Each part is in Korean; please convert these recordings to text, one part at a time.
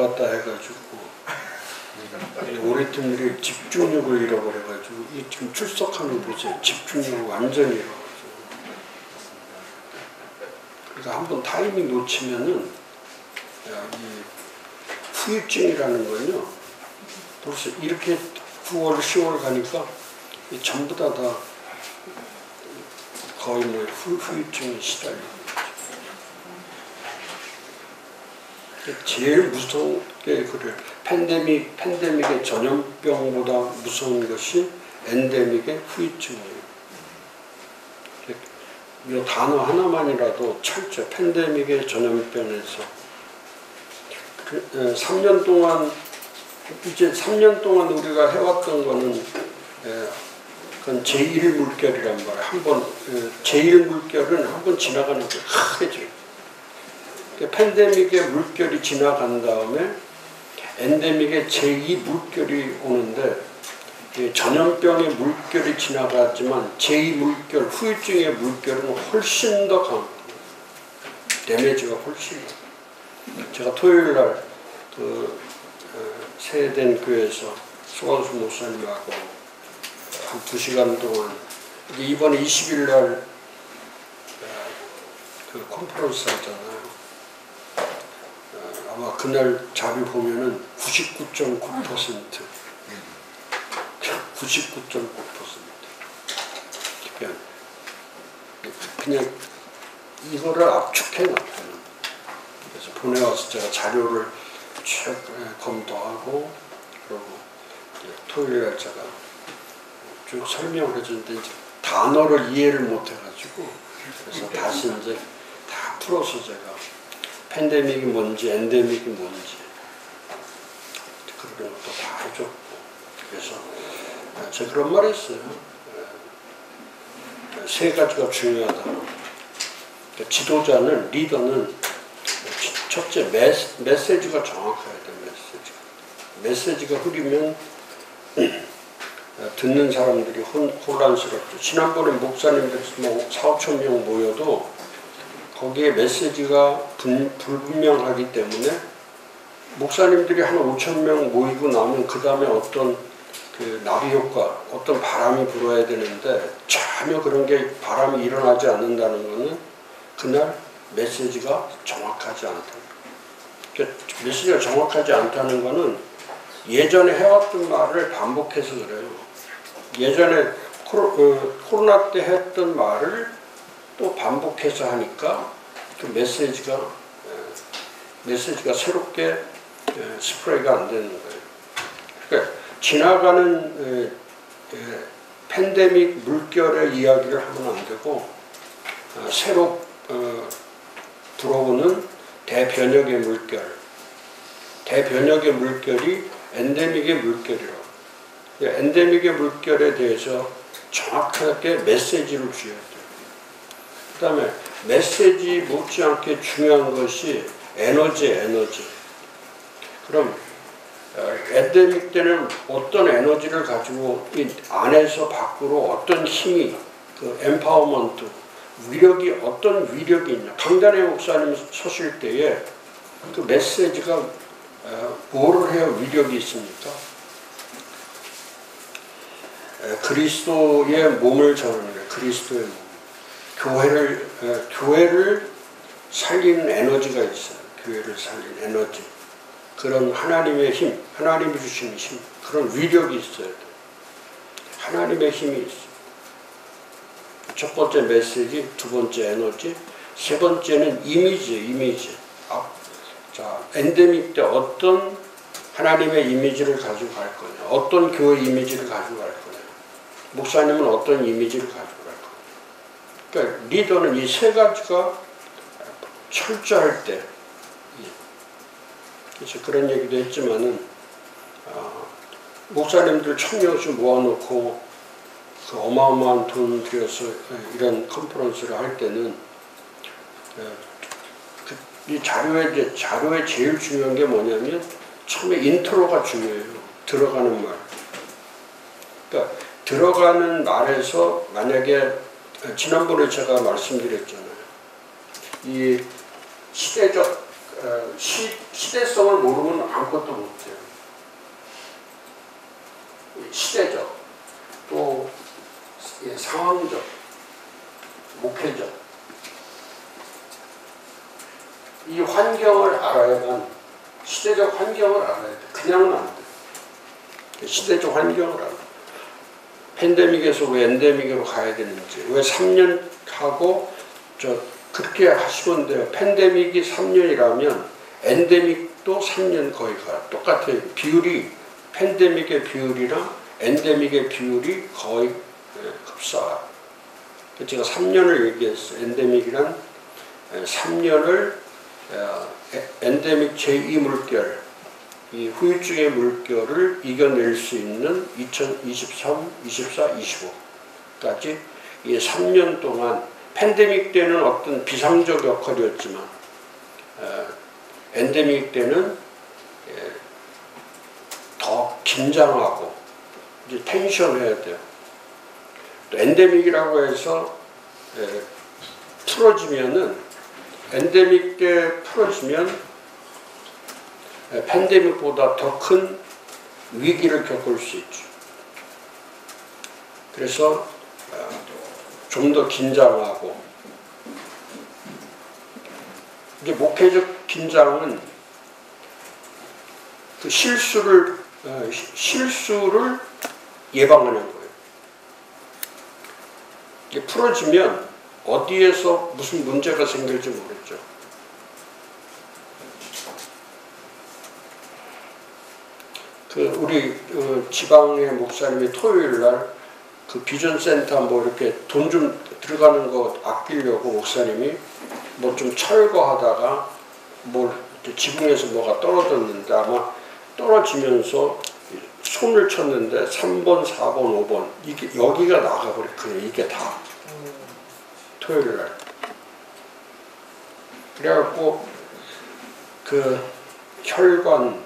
갔다 해가지고 우리 팀들이 집중력을 잃어버려가지고 이 지금 출석하는 거 보세요. 집중력을 완전히 잃어가지고. 그러니까 한번 타이밍 놓치면은 이 후유증이라는 건요. 벌써 이렇게 9월, 10월 가니까 전부 다 거의 뭐 후유증에 시달리고. 제일 무서운 게 그래요. 팬데믹의 전염병보다 무서운 것이 엔데믹의 후유증이에요. 이 단어 하나만이라도 철저 팬데믹의 전염병에서 3년 동안 이제 3년 동안 우리가 해왔던 거는 그건 제1물결이란 말이에요. 한번 제1물결은 한번 지나가는 게 크게 팬데믹의 물결이 지나간 다음에 엔데믹의 제2물결이 오는데 전염병의 물결이 지나가지만 제2물결, 후유증의 물결은 훨씬 더 강합니다. 데미지가 훨씬 더. 제가 토요일날 그 세된 교회에서 소환수 목사님하고 한 2시간 동안 이번에 20일날 그 컨퍼런스 하잖아요. 아마 그날 자료 보면은 99.9%. 99.9%. 그냥 이거를 압축해 놨다는. 그래서 보내와서 제가 자료를 쭉 검토하고 그러고 토요일에 제가 쭉 설명을 해줬는데 단어를 이해를 못 해가지고 그래서 다시 이제 다 풀어서 제가 팬데믹이 뭔지 엔데믹이 뭔지 그런 것도 다 해줬고 그래서 제가 그런 말 했어요. 세 가지가 중요하다. 그러니까 지도자는 리더는 첫째 메시지가 정확해야 돼. 메시지가 흐리면 듣는 사람들이 혼란스럽죠. 지난번에 목사님들 뭐 4,5천 명 모여도 거기에 메시지가 불분명하기 때문에 목사님들이 한 5천 명 모이고 나면 그 다음에 어떤 그 나비 효과, 어떤 바람이 불어야 되는데 전혀 그런 게 바람이 일어나지 않는다는 것은 그날 메시지가 정확하지 않다. 그러니까 메시지가 정확하지 않다는 것은 예전에 해왔던 말을 반복해서 그래요. 예전에 코로나 때 했던 말을 또 반복해서 하니까 그 메시지가 새롭게 스프레이가 안 되는 거예요. 그러니까 지나가는 팬데믹 물결의 이야기를 하면 안 되고 새로 들어오는 대변혁의 물결, 대변혁의 물결이 엔데믹의 물결이라고. 엔데믹의 물결에 대해서 정확하게 메시지를 줘야 돼요. 그 다음에 메시지 못지않게 중요한 것이 에너지. 그럼 엔데믹 때는 어떤 에너지를 가지고 이 안에서 밖으로 어떤 힘이 그 엠파워먼트 위력이 어떤 위력이 있냐. 강단의 목사님 서실 때에 그 메시지가 뭐를 해야 위력이 있습니까? 그리스도의 몸을 전하는 거예요. 그리스도의 몸. 교회를 살리는 에너지가 있어요. 교회를 살리는 에너지. 그런 하나님의 힘, 하나님이 주시는 힘, 그런 위력이 있어야 돼요. 하나님의 힘이 있어요. 첫 번째 메시지, 두 번째 에너지, 세 번째는 이미지. 자, 엔데믹 때 어떤 하나님의 이미지를 가지고 갈 거냐, 어떤 교회 이미지를 가지고 갈 거냐, 목사님은 어떤 이미지를 가지고 갈 거냐. 그러니까 리더는 이 세 가지가 철저할 때, 그래서 그런 얘기도 했지만은 목사님들 1,000명씩 모아놓고 그 어마어마한 돈 들여서 이런 컨퍼런스를 할 때는 이 자료에 제일 중요한 게 뭐냐면 처음에 인트로가 중요해요. 들어가는 말. 그러니까 들어가는 말에서 만약에 지난번에 제가 말씀드렸잖아요. 이 시대적 시대성을 모르면 아무것도 못해요. 시대적, 또 상황적, 목회적, 이 환경을 알아야만, 시대적 환경을 알아야 돼. 그냥은 안 돼. 시대적 환경을 알아. 팬데믹에서 왜 엔데믹으로 가야 되는지, 왜 3년 하고 그렇게 하시면 돼요. 팬데믹이 3년이라면 엔데믹도 3년 거의 가요. 똑같아요. 비율이, 팬데믹의 비율이랑 엔데믹의 비율이 거의 흡사해요. 제가 3년을 얘기했어요. 엔데믹이란 3년을 엔데믹 제2물결, 이 후유증의 물결을 이겨낼 수 있는 2023, 24, 25까지 이 3년 동안 팬데믹 때는 어떤 비상적 역할이었지만 엔데믹 때는 더 긴장하고 이제 텐션해야 돼요. 또 엔데믹이라고 해서 풀어지면은 엔데믹 때 풀어지면 팬데믹보다 더 큰 위기를 겪을 수 있죠. 그래서 좀 더 긴장하고, 이제 목회적 긴장은 그 실수를 예방하는 거예요. 이게 풀어지면 어디에서 무슨 문제가 생길지 모르죠. 우리 지방의 목사님이 토요일 날 그 비전센터 뭐 이렇게 돈 좀 들어가는 거 아끼려고 목사님이 뭐 좀 철거하다가 뭐 지붕에서 뭐가 떨어졌는데 아마 떨어지면서 손을 쳤는데 3번, 4번, 5번 이게 여기가 나가버렸거든요. 이게 다 토요일 날. 그래갖고 그 혈관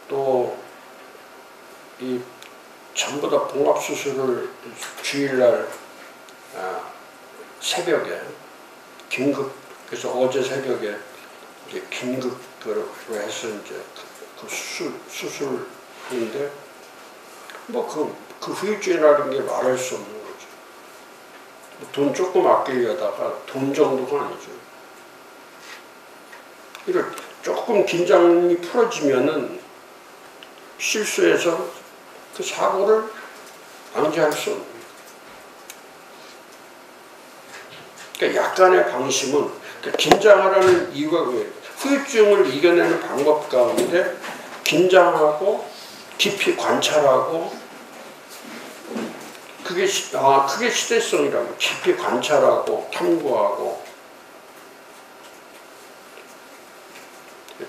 또 이 전부 다 봉합수술을 주일날 새벽에 긴급, 그래서 어제 새벽에 이제 긴급으로 해서 이제 그 수술인데 뭐 그 후유증이라는 게 말할 수 없는 거죠. 돈 조금 아끼려다가 돈 정도가 아니죠. 이걸 조금 긴장이 풀어지면은 실수해서 그 사고를 방지할 수 없는 거예요. 그러니까 약간의 방심은, 그러니까 긴장하라는 이유가 그거예요. 후유증을 이겨내는 방법 가운데 긴장하고 깊이 관찰하고, 그게 시대성이라고. 깊이 관찰하고 탐구하고,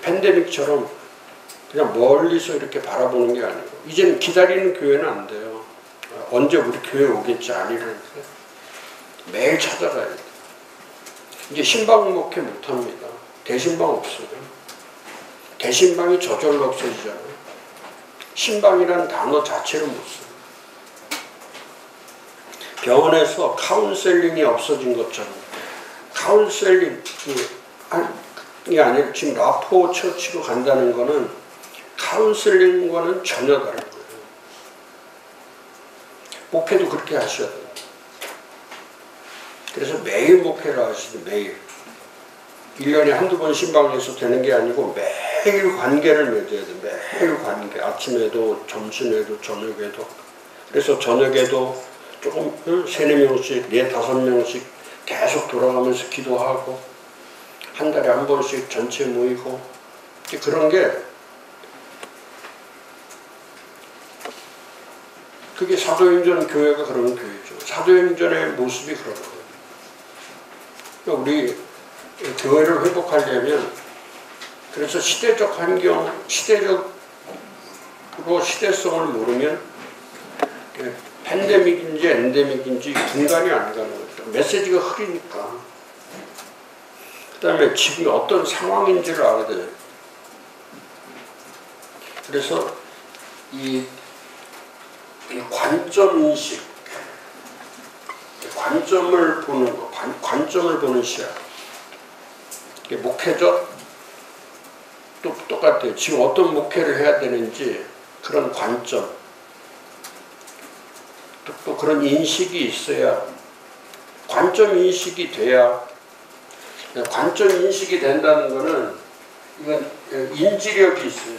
팬데믹처럼 그냥 멀리서 이렇게 바라보는 게 아니고, 이제는 기다리는 교회는 안 돼요. 언제 우리 교회 오겠지 아니라니까. 매일 찾아가야 돼. 이제 신방 목회 못합니다. 대신방 없어요. 대신방이 저절로 없어지잖아요. 신방이라는 단어 자체를 못 써요. 병원에서 카운셀링이 없어진 것처럼, 카운셀링이 아니라 지금 라포 처치로 간다는 거는 카운셀링과는 전혀 다른 거예요. 목회도 그렇게 하셔야 돼요. 그래서 매일 목회를 하시죠. 매일. 1년에 한두 번 신방에서 되는 게 아니고 매일 관계를 맺어야 돼요. 매일 관계. 아침에도 점심에도 저녁에도. 그래서 저녁에도 조금 3-4명씩 4-5명씩 계속 돌아가면서 기도하고, 한 달에 한 번씩 전체 모이고, 그런 게, 그게 사도행전 교회가 그런 교회죠. 사도행전의 모습이 그런 거예요. 그러니까 우리 교회를 회복하려면, 그래서 시대적 환경, 시대성을 모르면 팬데믹인지 엔데믹인지 분간이 안 가는 거죠. 메시지가 흐리니까. 그 다음에 지금 어떤 상황인지를 알아야 돼요. 그래서 이 관점인식, 관점을 보는 거, 관점을 보는 시야. 목회적, 똑같아요. 지금 어떤 목회를 해야 되는지 그런 관점, 또 그런 인식이 있어야, 관점 인식이 돼야, 관점 인식이 된다는 거는 이건 인지력이 있어요.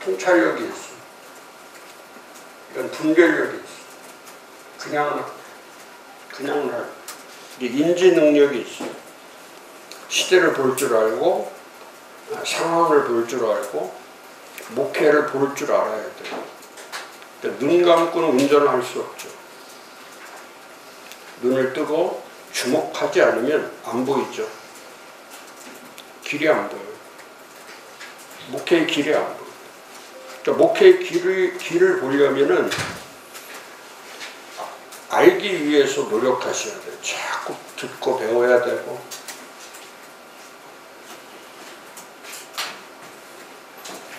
통찰력이 있어요. 이건 분별력이 있어요. 그냥 인지 능력이 있어요. 시대를 볼 줄 알고, 상황을 볼 줄 알고, 목회를 볼 줄 알아야 돼요. 그러니까 눈 감고는 운전을 할 수 없죠. 눈을 뜨고 주목하지 않으면 안 보이죠. 길이 안 보여요. 목회의 길이 안 보여요. 그러니까 목회의 길을 보려면은 알기 위해서 노력하셔야 돼요. 자꾸 듣고 배워야 되고.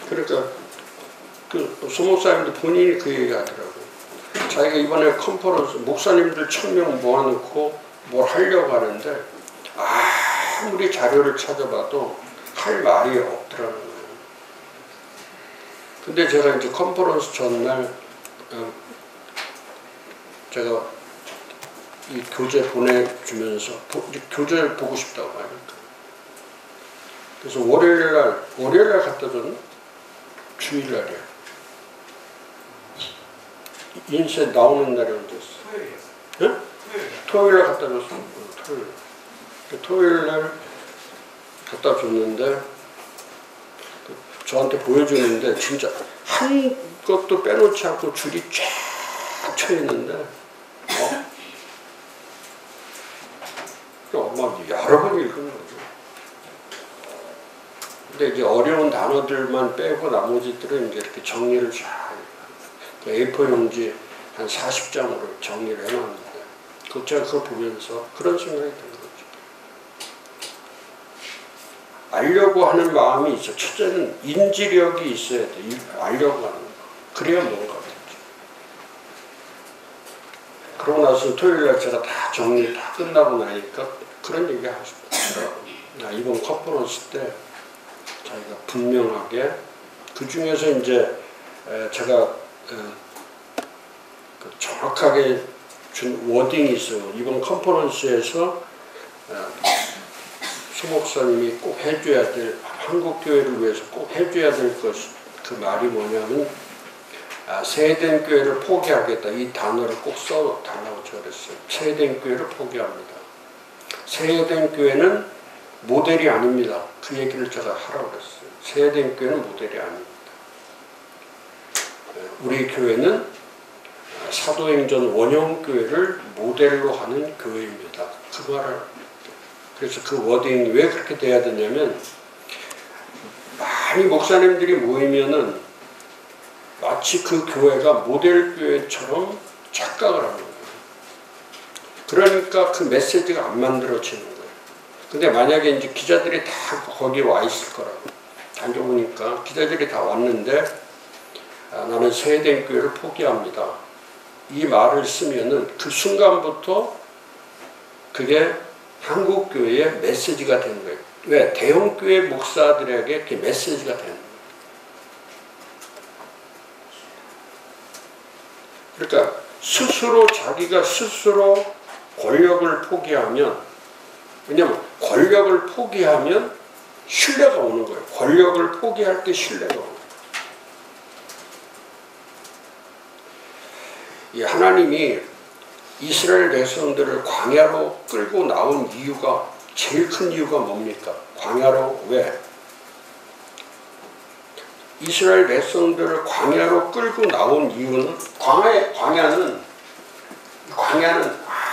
그러니까 그 소목사님도 본인이 그 얘기 하더라고요. 자기가 이번에 컨퍼런스 목사님들 1000명 모아놓고 뭘 하려고 하는데 아무리 자료를 찾아봐도 할 말이 없더라는 거예요. 근데 제가 이제 컨퍼런스 전날 제가 이 교재 보내주면서 교재를 보고 싶다고 하니까, 그래서 월요일날 갖다 줬나? 주일날이야. 인쇄 나오는 날이 언제였어? 토요일이요. 응? 토요일날 갖다 줬어. 토요일날 갖다 줬는데 저한테 보여주는데 진짜 한 것도 빼놓지 않고 줄이 쫙 쳐 있는데 막 여러 번 읽은 거죠. 근데 이제 어려운 단어들만 빼고 나머지들은 이제 이렇게 정리를 잘, A4 용지 한 40장으로 정리를 해놨는데, 제가 그거 보면서 그런 생각이 든 거죠. 알려고 하는 마음이 있어. 첫째는 인지력이 있어야 돼. 알려고 하는 거. 그래야 뭔가 되죠. 그러고 나서 토요일날 제가 다 정리 다 끝나고 나니까 그런 얘기 하시더라고요. 이번 컨퍼런스 때 자기가 분명하게, 그 중에서 이제 제가 정확하게 준 워딩이 있어요. 이번 컨퍼런스에서 소목사님이 꼭 해줘야 될, 한국교회를 위해서 꼭 해줘야 될 것이, 그 말이 뭐냐면 세된 교회를 포기하겠다. 이 단어를 꼭 써달라고 그랬어요. 세된 교회를 포기합니다. 세된 교회는 모델이 아닙니다. 그 얘기를 제가 하라고 그랬어요. 세된 교회는 모델이 아닙니다. 우리 교회는 사도행전 원형교회를 모델로 하는 교회입니다. 그 말을, 그래서 그 워딩이 왜 그렇게 돼야 되냐면, 많이 목사님들이 모이면은 마치 그 교회가 모델교회처럼 착각을 하는 거예요. 그러니까 그 메시지가 안 만들어지는 거예요. 근데 만약에 이제 기자들이 다 거기 와 있을 거라고, 다녀보니까 기자들이 다 왔는데 나는 세된 교회를 포기합니다. 이 말을 쓰면은 그 순간부터 그게 한국교회의 메시지가 되는 거예요. 왜? 대형교회 목사들에게 그게 메시지가 되는 거예요. 그러니까 자기가 스스로 권력을 포기하면, 왜냐면 권력을 포기하면 신뢰가 오는 거예요. 권력을 포기할 때 신뢰가 오는 거예요. 이 하나님이 이스라엘 백성들을 광야로 끌고 나온 이유가, 제일 큰 이유가 뭡니까? 광야로 왜? 이스라엘 백성들을 광야로 끌고 나온 이유는, 광야는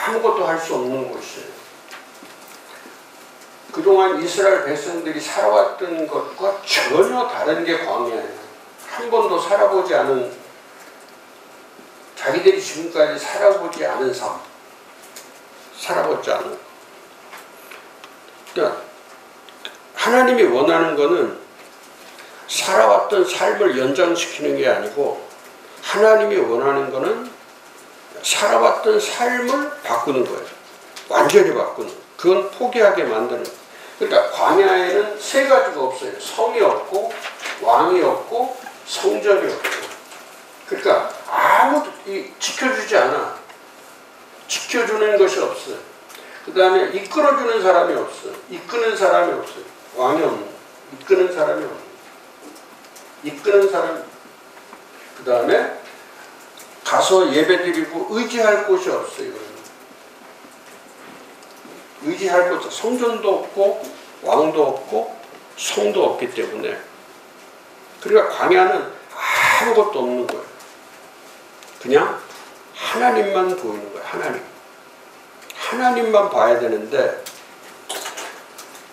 아무것도 할 수 없는 곳이에요. 그동안 이스라엘 백성들이 살아왔던 것과 전혀 다른 게 광야예요. 한 번도 살아보지 않은, 자기들이 지금까지 살아보지 않은 삶, 살아보지 않은. 그러니까 하나님이 원하는 거는 살아왔던 삶을 연장시키는 게 아니고, 하나님이 원하는 거는 살아왔던 삶을 바꾸는 거예요. 완전히 바꾸는. 그건 포기하게 만드는. 그러니까 광야에는 세 가지가 없어요. 성이 없고 왕이 없고 성전이 없고. 그러니까 아무도 지켜주지 않아. 지켜주는 것이 없어요. 그 다음에 이끌어주는 사람이 없어요. 이끄는 사람이 없어요. 왕이 없는. 이끄는 사람이 없는. 이끄는 사람. 그 다음에 가서 예배드리고 의지할 곳이 없어요. 의지할 곳, 성전도 없고 왕도 없고 성도 없기 때문에, 그러니까 광야는 아무것도 없는 거예요. 그냥 하나님만 보이는 거예요. 하나님만 봐야 되는데,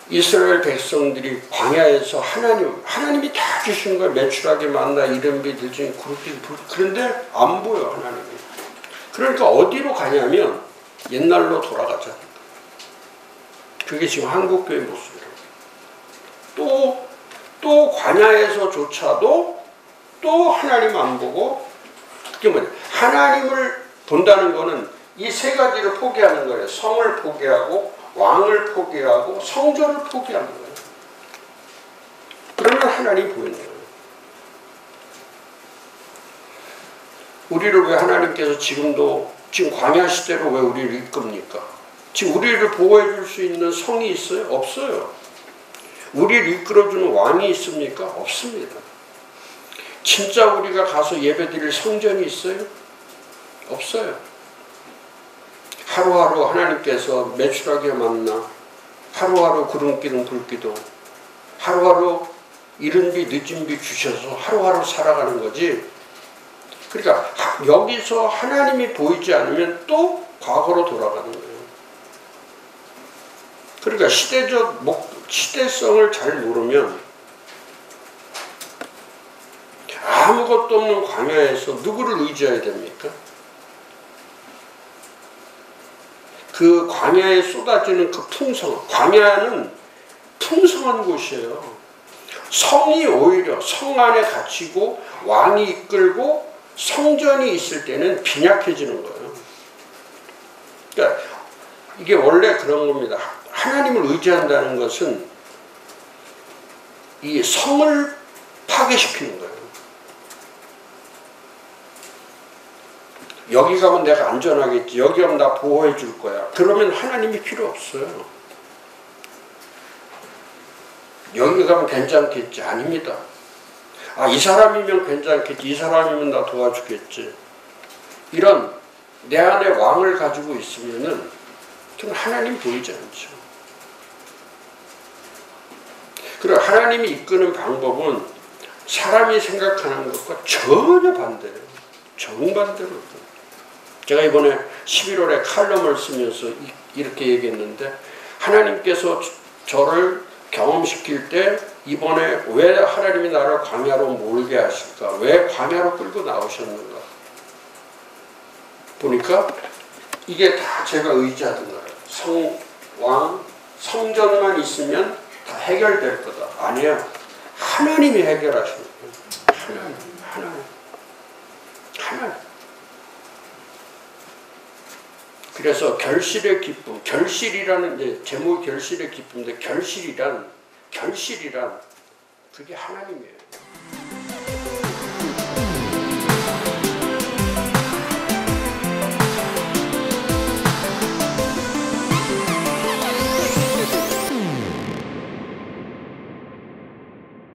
이스라엘 백성들이 광야에서 하나님이 다 주시는 거예요. 매출하게 만나 이른비 늦은 그룹비. 그런데 안 보여, 하나님이. 그러니까 어디로 가냐면 옛날로 돌아가자. 그게 지금 한국교회 모습이에요. 또 광야에서조차도 또 하나님 안 보고, 그게 뭐냐, 하나님을 본다는 거는 이 세 가지를 포기하는 거예요. 성을 포기하고 왕을 포기하고 성전을 포기하는 거예요. 그러면 하나님 보이는 거예요. 우리를 왜 하나님께서 지금 광야 시대로 왜 우리를 이끕니까? 지금 우리를 보호해 줄 수 있는 성이 있어요? 없어요. 우리를 이끌어주는 왕이 있습니까? 없습니다. 진짜 우리가 가서 예배드릴 성전이 있어요? 없어요. 하루하루 하나님께서 매출하게 만나, 하루하루 구름기둥 불기둥, 하루하루 이른 비 늦은 비 주셔서 하루하루 살아가는 거지. 그러니까 여기서 하나님이 보이지 않으면 또 과거로 돌아가는 거예요. 그러니까 시대성을 잘 모르면 아무것도 없는 광야에서 누구를 의지해야 됩니까? 그 광야에 쏟아지는 그 풍성, 광야는 풍성한 곳이에요. 성이 오히려 성 안에 갇히고 왕이 이끌고 성전이 있을 때는 빈약해지는 거예요. 그러니까 이게 원래 그런 겁니다. 하나님을 의지한다는 것은 이 성을 파괴시키는 거예요. 여기 가면 내가 안전하겠지. 여기 가면 나 보호해 줄 거야. 그러면 하나님이 필요 없어요. 여기 가면 괜찮겠지. 아닙니다. 이 사람이면 괜찮겠지. 이 사람이면 나 도와주겠지. 이런 내 안에 왕을 가지고 있으면은 좀 하나님 보이지 않죠. 그리고 하나님이 이끄는 방법은 사람이 생각하는 것과 전혀 반대예요. 정반대로. 제가 이번에 11월에 칼럼을 쓰면서 이렇게 얘기했는데, 하나님께서 저를 경험시킬 때 이번에 왜 하나님이 나를 광야로 몰게 하실까? 왜 광야로 끌고 나오셨는가? 보니까 이게 다 제가 의지하던 거예요. 성전만 있으면 다 해결될 거다. 아니야. 하나님이 해결하시는 거예요. 하나님. 그래서 결실의 기쁨, 결실이라는 이제 제목이 결실의 기쁨인데, 결실이란 그게 하나님이에요.